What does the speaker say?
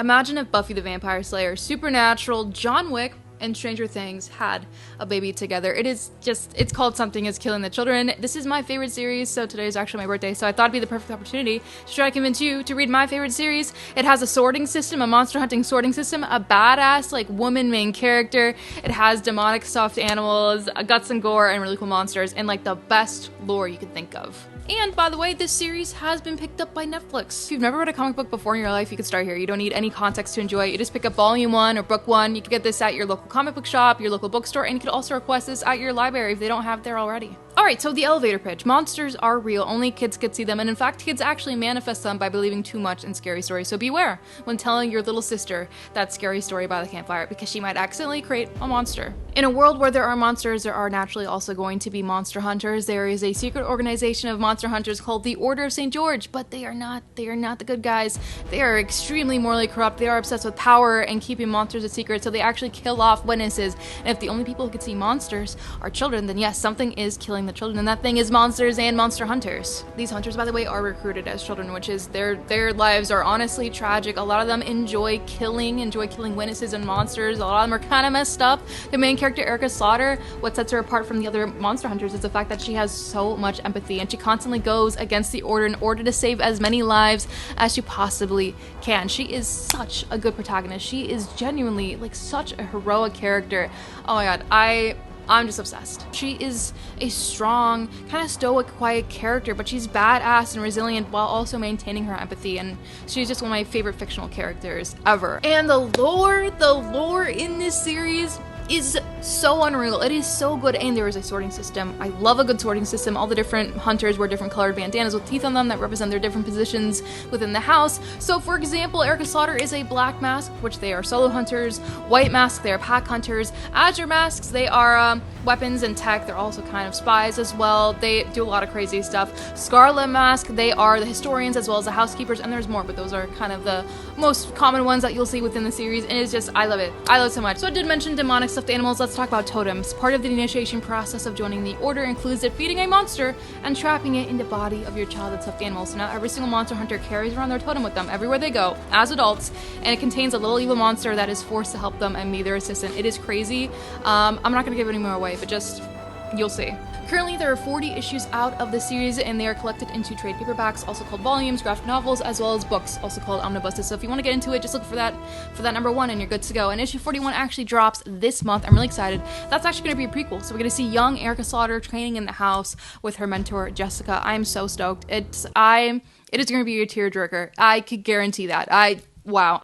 Imagine if Buffy the Vampire Slayer, Supernatural, John Wick, and Stranger Things had a baby together. It's called Something is Killing the Children. This is my favorite series, so today is actually my birthday, so I thought it'd be the perfect opportunity to try to convince you to read my favorite series. It has a sorting system, a monster hunting sorting system, a badass, like, woman main character. It has demonic stuffed animals, guts and gore, and really cool monsters, and, like, the best lore you could think of. And by the way, this series has been picked up by Netflix. If you've never read a comic book before in your life, you can start here. You don't need any context to enjoy it. You just pick up volume 1 or book 1. You can get this at your local comic book shop, your local bookstore, and you can also request this at your library if they don't have it there already. Alright, so the elevator pitch. Monsters are real, only kids could see them, and in fact, kids actually manifest them by believing too much in scary stories. So beware when telling your little sister that scary story by the campfire, because she might accidentally create a monster. In a world where there are monsters, there are naturally also going to be monster hunters. There is a secret organization of monster hunters called the Order of St. George, but they are not the good guys. They are extremely morally corrupt. They are obsessed with power and keeping monsters a secret, so they actually kill off witnesses. And if the only people who can see monsters are children, then yes, something is killing the children, and that thing is monsters and monster hunters. These hunters, by the way, are recruited as children, which is their lives are honestly tragic. A lot of them enjoy killing witnesses and monsters. A lot of them are kind of messed up. The main character, Erica Slaughter, what sets her apart from the other monster hunters is the fact that she has so much empathy, and she constantly goes against the order in order to save as many lives as she possibly can. She is such a good protagonist. She is genuinely, like, such a heroic character. Oh my god, I'm just obsessed. She is a strong, kind of stoic, quiet character, but she's badass and resilient while also maintaining her empathy, and she's just one of my favorite fictional characters ever. And the lore in this series is so unreal. It is so good, and there is a sorting system. I love a good sorting system. All the different hunters wear different colored bandanas with teeth on them that represent their different positions within the house. So for example, Erica Slaughter is a black mask, which they are solo hunters. White mask, they are pack hunters. Azure masks, they are weapons and tech. They're also kind of spies as well. They do a lot of crazy stuff. Scarlet mask, they are the historians as well as the housekeepers, and there's more, but those are kind of the most common ones that you'll see within the series, and it's just, I love it. I love it so much. So I did mention demonic stuff animals. Let's talk about totems. Part of the initiation process of joining the order includes defeating a monster and trapping it in the body of your childhood stuffed animal. So now every single monster hunter carries around their totem with them everywhere they go as adults, and it contains a little evil monster that is forced to help them and be their assistant. It is crazy. I'm not gonna give any more away, but just, you'll see. Currently, there are 40 issues out of the series, and they are collected into trade paperbacks, also called volumes, graphic novels, as well as books, also called omnibuses. So if you want to get into it, just look for that number 1, and you're good to go. And issue 41 actually drops this month. I'm really excited. That's actually going to be a prequel. So we're going to see young Erica Slaughter training in the house with her mentor Jessica. I am so stoked. It is going to be a tearjerker. I could guarantee that. Wow.